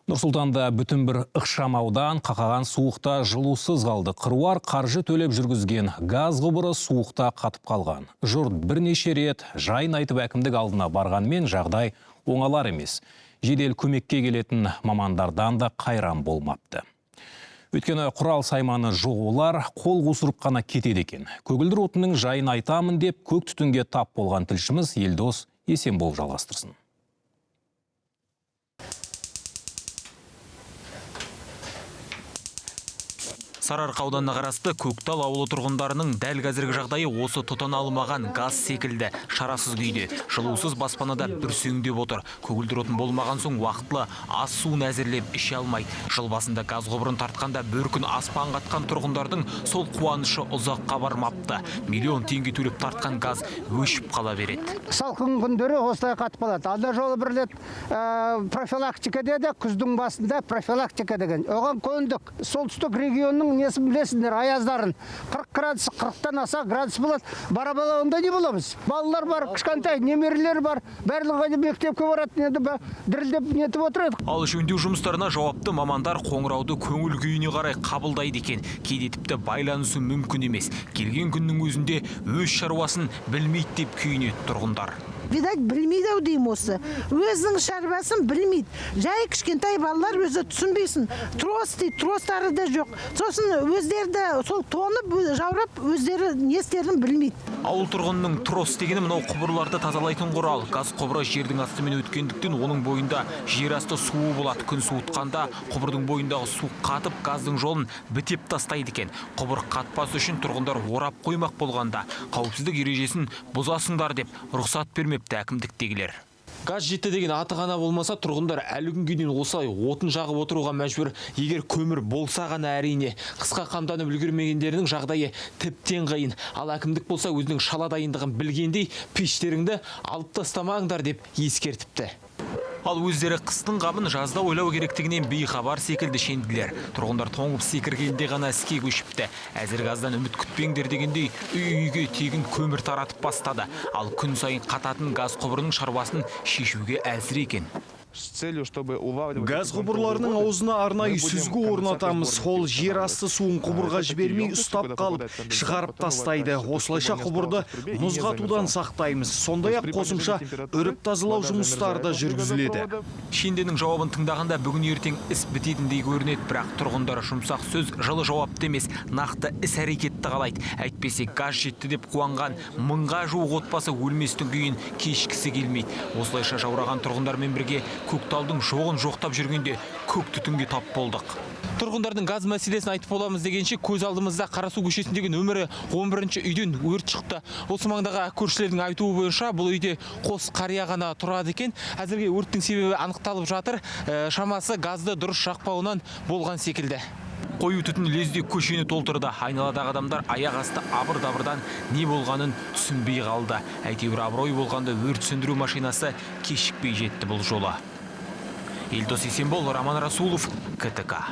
Нұрсұлтанда бүтін бір ықшамаудан қақаған суықта жылусыз қалды. Қыруар қаржы төлеп жүргізген газ құбыры суықта қатып қалған. Жұрт бірнеше рет жайын айтып әкімдік алдына барғанмен жағдай оңалар емес. Жедел көмекке келетін мамандардан да қайран болмапты. Өйткені құрал сайманы жоғылар қол қусырып қана кетеді екен. Көгілдір отынның жайын айтамын деп көк түтінге тап болған тілшіміз Елдос Есенбол жалғастырсын. Сарыарқа ауданына қарасты Көктал ауылы тұрғындарының дәл қазіргі жағдайы осы тұтана алмаған газ секілді шарасыз күйде. Жылусыз баспанада бүрсеңдеп отыр. Көгілдір отын болмаған соң уақытлы ас суын әзірлеп іше алмайды. Жыл басында газ құбырын тартқанда бір күн аспан қатқан тұрғындардың сол қуанышы ұзаққа бармапты. Миллион теңге төлеп тартқан газ өшіп қала береді. Салқын күндері осылай қатып қалады. Алда жолы бір рет профилактика деді, күздің басында профилактика деген. Оған көндік. Солтүстік регионның несін білесіңдер, аяздарын 40 градус, 40-тан аса градус болады. Барабалауында не боламыз? Балалар бар, кішкентай немерелер бар. Барлығы мектепке баратын еді, дірілдеп нетіп отырады. Ал жөндеу жұмыстарына жауапты мамандар қоңырауды көңіл күйіне қарай қабылдайды екен. Кейде тіпті байланысу мүмкін емес. Келген күннің өзінде өз шаруасын білмейді деп күйінеді тұрғындар. Видать, білмейді ау деймін осы. Өзінің шаруасын білмейді. Жай кішкентай балалар өзі түсінбейсін. Трос дейді, тростары да жоқ. Сосын өздері де сол тонып, жаурап, өздері не істерін білмейді. Ауыл тұрғынның трос дегені мынау құбырларды тазалайтын құрал. Газ құбыры жердің астымен өткендіктен оның бойында жер асты суы болады. Күн суытқанда құбырдың бойындағы су қатып, газдың жолын бітеп тастайды екен. Құбыр қатпас үшін тұрғындар орап қоймақ болғанда қауіпсіздік ережесін бұзасыңдар деп рұқсат бермепті әкімдіктегілер. Газ жетті деген аты ғана болмаса, тұрғындар әлі күнге дейін осылай отын жағып отыруға мәжбүр. Егер көмір болса ғана әрине. Қысқа қамданып үлгермегендерінің жағдайы тіптен қиын. Ал әкімдік болса өзінің шала дайындығын білгендей пештеріңді алып тастамаңдар деп ескертіпті. Ал өздері қыстың қамын жазда ойлау керектігінен бейхабар секілді шенділер. Тұрғындар тоңып секіргенде ғана іске көшіпті. Әзір газдан үміт күтпеңдер дегендей үй-үйге тегін көмір таратып бастады. Ал күн сайын қататын газ құбырының шаруасын шешуге әзір екен. Газ құбырларының аузына арнайы сүзгі орнатамыз. Ол жер асты суын құбырға жібермей ұстап қалып, шығарып тастайды. Осылайша құбырды мұз қатудан сақтаймыз. Сондай-ақ қосымша үріп тазалау жұмыстары да жүргізіледі. Шенденің жауабын тыңдағанда бүгін ертең іс бітетіндей көрінеді, бірақ тұрғындар жұмсақ сөз жылы жауапты емес, нақты іс әрекетті қалайды. Әйтпесе газ жетті деп қуанған мыңға жуық отбасы өлместің күйін кешкісі келмейді. Осылайша жаураған тұрғындармен бірге Көкталдың жоғын жоқтап жүргенде көк түтінге тап болдық. Тұрғындардың газ мәселесін айтып боламыз дегенше көз алдымызда Қарасу көшесіндегі нөмірі 11-ші үйден өрт шықты. Осы маңдағы көршілердің айтуы бойынша бұл үйде қос қария ғана тұрады екен. Әзірге өрттің себебі анықталып жатыр. Шамасы газды дұрыс жақпауынан болған секілді. Қою түтін лезде көшені толтырды. Айналадағы адамдар аяқ асты абыр-дабырдан не болғанын түсінбей қалды. Әйтеуір абырой болғанда өрт сөндіру машинасы кешікпей жетті бұл жолы. Елдос Есенбол, Роман Расулов, КТК.